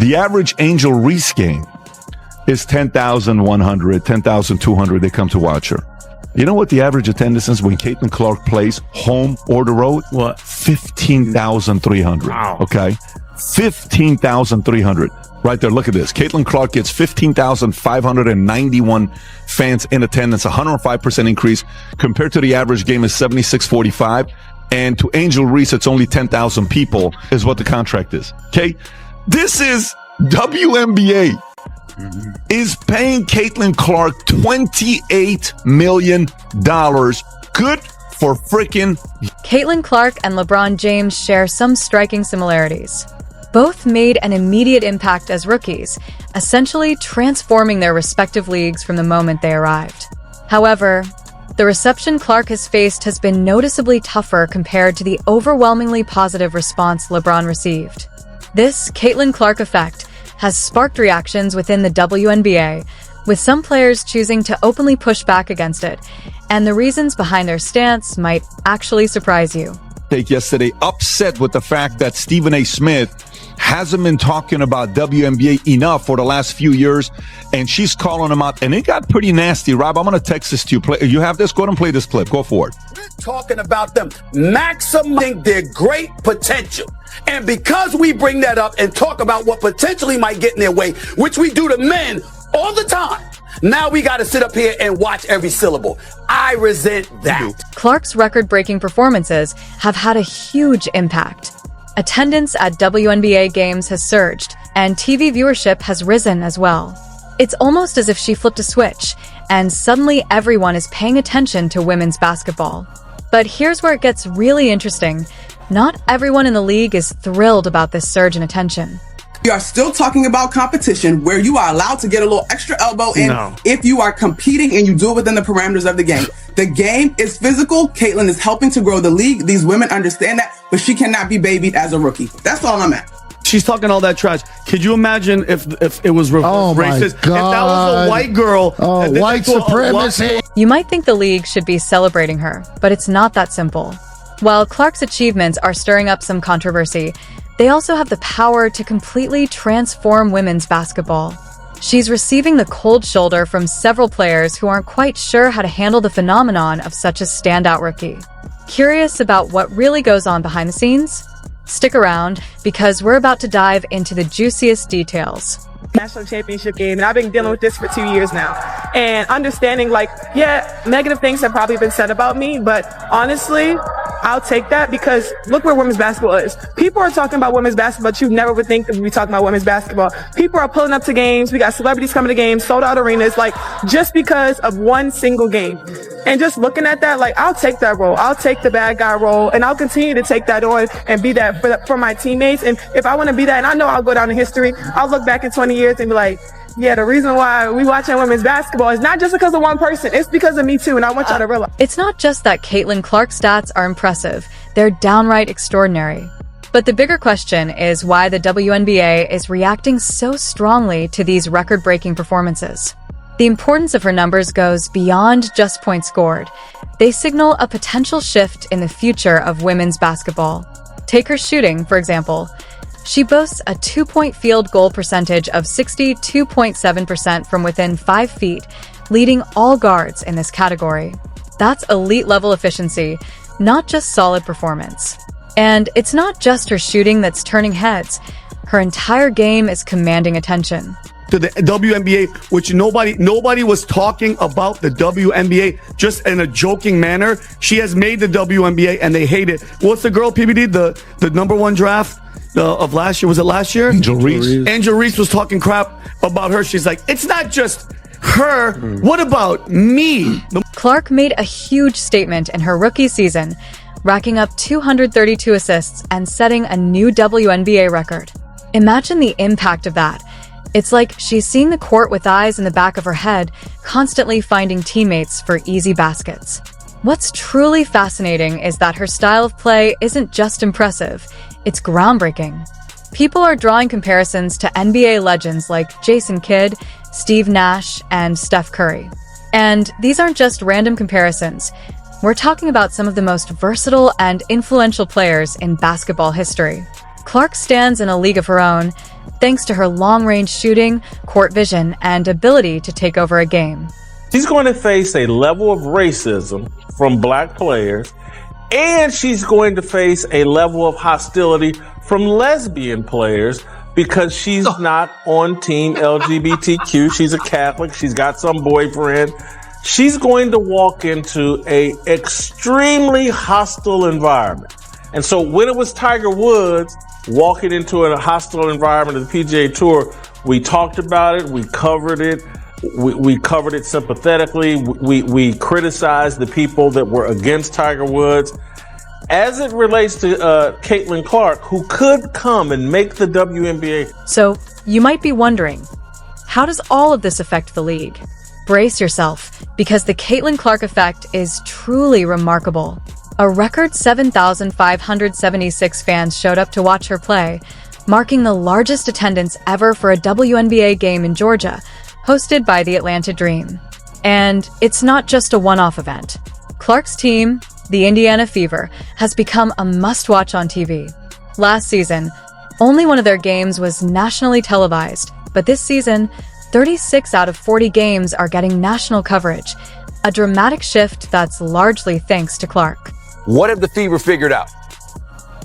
The average Angel Reese game is 10,100, 10,200. They come to watch her. You know what the average attendance is when Caitlin Clark plays home or the road? What? 15,300. Wow. Okay? 15,300. Right there. Look at this. Caitlin Clark gets 15,591 fans in attendance, 105% increase compared to the average game is 7645. And to Angel Reese, it's only 10,000 people is what the contract is. Okay? This is WNBA is paying Caitlin Clark $28 million. Good for freaking. Caitlin Clark and LeBron James share some striking similarities. Both made an immediate impact as rookies, essentially transforming their respective leagues from the moment they arrived. However, the reception Clark has faced has been noticeably tougher compared to the overwhelmingly positive response LeBron received. This Caitlin Clark effect has sparked reactions within the WNBA, with some players choosing to openly push back against it, and the reasons behind their stance might actually surprise you. Yesterday, upset with the fact that Stephen A. Smith hasn't been talking about WNBA enough for the last few years, and she's calling him out, and it got pretty nasty. Rob, I'm going to text this to you. You have this? Go ahead and play this clip. Go for it. We're talking about them maximizing their great potential. And because we bring that up and talk about what potentially might get in their way, which we do to men all the time, now we got to sit up here and watch every syllable. I resent that. Clark's record-breaking performances have had a huge impact. Attendance at WNBA games has surged, and TV viewership has risen as well. It's almost as if she flipped a switch, and suddenly everyone is paying attention to women's basketball. But here's where it gets really interesting. Not everyone in the league is thrilled about this surge in attention. We are still talking about competition where you are allowed to get a little extra elbow in if you are competing and you do it within the parameters of the game. The game is physical. Caitlin is helping to grow the league. These women understand that, but she cannot be babied as a rookie. That's all I'm at. She's talking all that trash. Could you imagine if it was racist? If that was a white girl. White supremacy. You might think the league should be celebrating her, but it's not that simple. While Clark's achievements are stirring up some controversy, they also have the power to completely transform women's basketball. She's receiving the cold shoulder from several players who aren't quite sure how to handle the phenomenon of such a standout rookie. Curious about what really goes on behind the scenes? Stick around, because we're about to dive into the juiciest details. National championship game, and I've been dealing with this for 2 years now. And understanding, negative things have probably been said about me, but honestly, I'll take that because look where women's basketball is. People are talking about women's basketball, but you never would think that we'd be talking about women's basketball. People are pulling up to games. We got celebrities coming to games, sold out arenas, just because of one single game. And just looking at that, I'll take that role. I'll take the bad guy role, and I'll continue to take that on and be that for my teammates. And if I want to be that, and I know I'll go down in history, I'll look back in 20 years and be like, yeah, the reason why we watching women's basketball is not just because of one person. It's because of me too, and I want y'all to realize. It's not just that Caitlin Clark's stats are impressive. They're downright extraordinary. But the bigger question is why the WNBA is reacting so strongly to these record-breaking performances. The importance of her numbers goes beyond just points scored. They signal a potential shift in the future of women's basketball. Take her shooting, for example. She boasts a 2-point field goal percentage of 62.7% from within 5 feet, leading all guards in this category. That's elite-level efficiency, not just solid performance. And it's not just her shooting that's turning heads. Her entire game is commanding attention. To the WNBA, which nobody was talking about the WNBA just in a joking manner. She has made the WNBA and they hate it. What's the girl, PBD? The number one draft of last year? Was it last year? Angel Reese. Angel Reese was talking crap about her. She's like, it's not just her. What about me? Clark made a huge statement in her rookie season, racking up 232 assists and setting a new WNBA record. Imagine the impact of that. It's like she's seeing the court with eyes in the back of her head, constantly finding teammates for easy baskets. What's truly fascinating is that her style of play isn't just impressive, it's groundbreaking. People are drawing comparisons to NBA legends like Jason Kidd, Steve Nash, and Steph Curry. And these aren't just random comparisons. We're talking about some of the most versatile and influential players in basketball history. Clark stands in a league of her own, thanks to her long-range shooting, court vision, and ability to take over a game. She's going to face a level of racism from black players, and she's going to face a level of hostility from lesbian players because she's not on team LGBTQ. She's a Catholic. She's got some boyfriend. She's going to walk into a extremely hostile environment. And so when it was Tiger Woods walking into a hostile environment of the PGA Tour, we talked about it, we covered it, we covered it sympathetically, we criticized the people that were against Tiger Woods. As it relates to Caitlin Clark, who could come and make the WNBA. So you might be wondering, how does all of this affect the league? Brace yourself, because the Caitlin Clark effect is truly remarkable. A record 7,576 fans showed up to watch her play, marking the largest attendance ever for a WNBA game in Georgia, hosted by the Atlanta Dream. And it's not just a one-off event. Clark's team, the Indiana Fever, has become a must-watch on TV. Last season, only one of their games was nationally televised, but this season, 36 out of 40 games are getting national coverage, a dramatic shift that's largely thanks to Clark. What have the Fever figured out?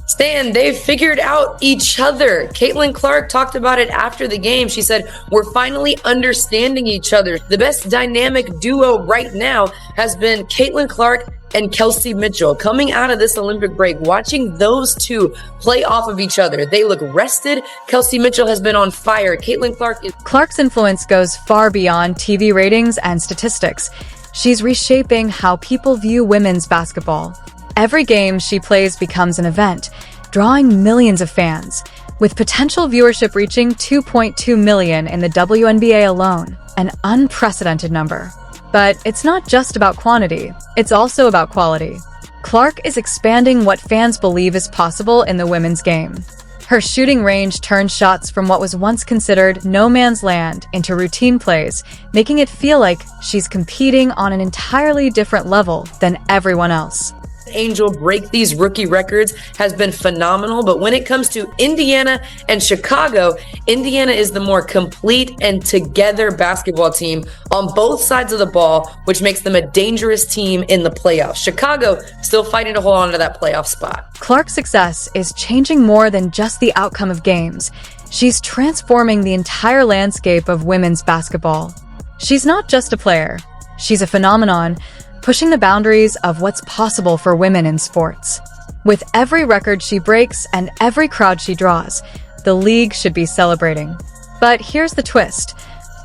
Stan, they've figured out each other. Caitlin Clark talked about it after the game. She said, "We're finally understanding each other." The best dynamic duo right now has been Caitlin Clark and Kelsey Mitchell. Coming out of this Olympic break, watching those two play off of each other. They look rested. Kelsey Mitchell has been on fire. Caitlin Clark is... Clark's influence goes far beyond TV ratings and statistics. She's reshaping how people view women's basketball. Every game she plays becomes an event, drawing millions of fans, with potential viewership reaching 2.2 million in the WNBA alone, an unprecedented number. But it's not just about quantity, it's also about quality. Clark is expanding what fans believe is possible in the women's game. Her shooting range turns shots from what was once considered no man's land into routine plays, making it feel like she's competing on an entirely different level than everyone else. Angel break these rookie records has been phenomenal, but when it comes to Indiana and Chicago, Indiana is the more complete and together basketball team on both sides of the ball, which makes them a dangerous team in the playoffs. Chicago still fighting to hold on to that playoff spot. Clark's success is changing more than just the outcome of games. She's transforming the entire landscape of women's basketball. She's not just a player, she's a phenomenon, pushing the boundaries of what's possible for women in sports. With every record she breaks and every crowd she draws, the league should be celebrating. But here's the twist.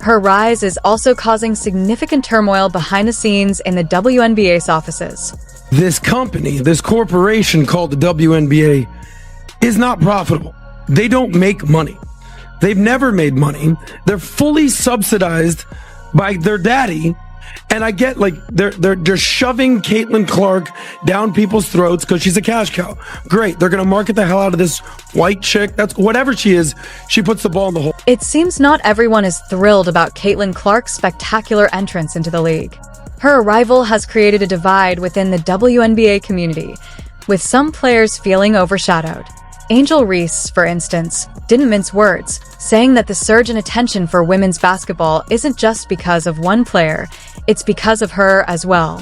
Her rise is also causing significant turmoil behind the scenes in the WNBA's offices. This company, this corporation called the WNBA, is not profitable. They don't make money. They've never made money. They're fully subsidized by their daddy. And I get, like, they're shoving Caitlin Clark down people's throats because she's a cash cow. Great. They're going to market the hell out of this white chick. That's whatever she is. She puts the ball in the hole. It seems not everyone is thrilled about Caitlin Clark's spectacular entrance into the league. Her arrival has created a divide within the WNBA community, with some players feeling overshadowed. Angel Reese, for instance, didn't mince words, saying that the surge in attention for women's basketball isn't just because of one player, it's because of her as well.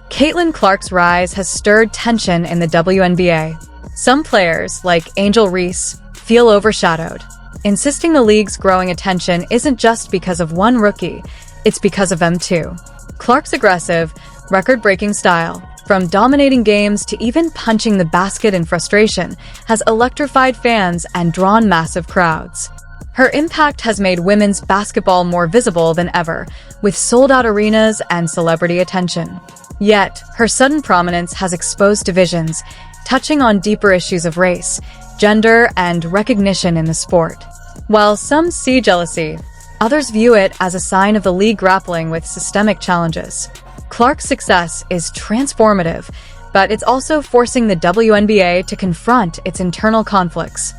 Caitlin Clark's rise has stirred tension in the WNBA. Some players, like Angel Reese, feel overshadowed, insisting the league's growing attention isn't just because of one rookie, it's because of them too. Clark's aggressive, record-breaking style, from dominating games to even punching the basket in frustration, has electrified fans and drawn massive crowds. Her impact has made women's basketball more visible than ever, with sold-out arenas and celebrity attention. Yet, her sudden prominence has exposed divisions, touching on deeper issues of race, gender, and recognition in the sport. While some see jealousy, others view it as a sign of the league grappling with systemic challenges. Clark's success is transformative, but it's also forcing the WNBA to confront its internal conflicts.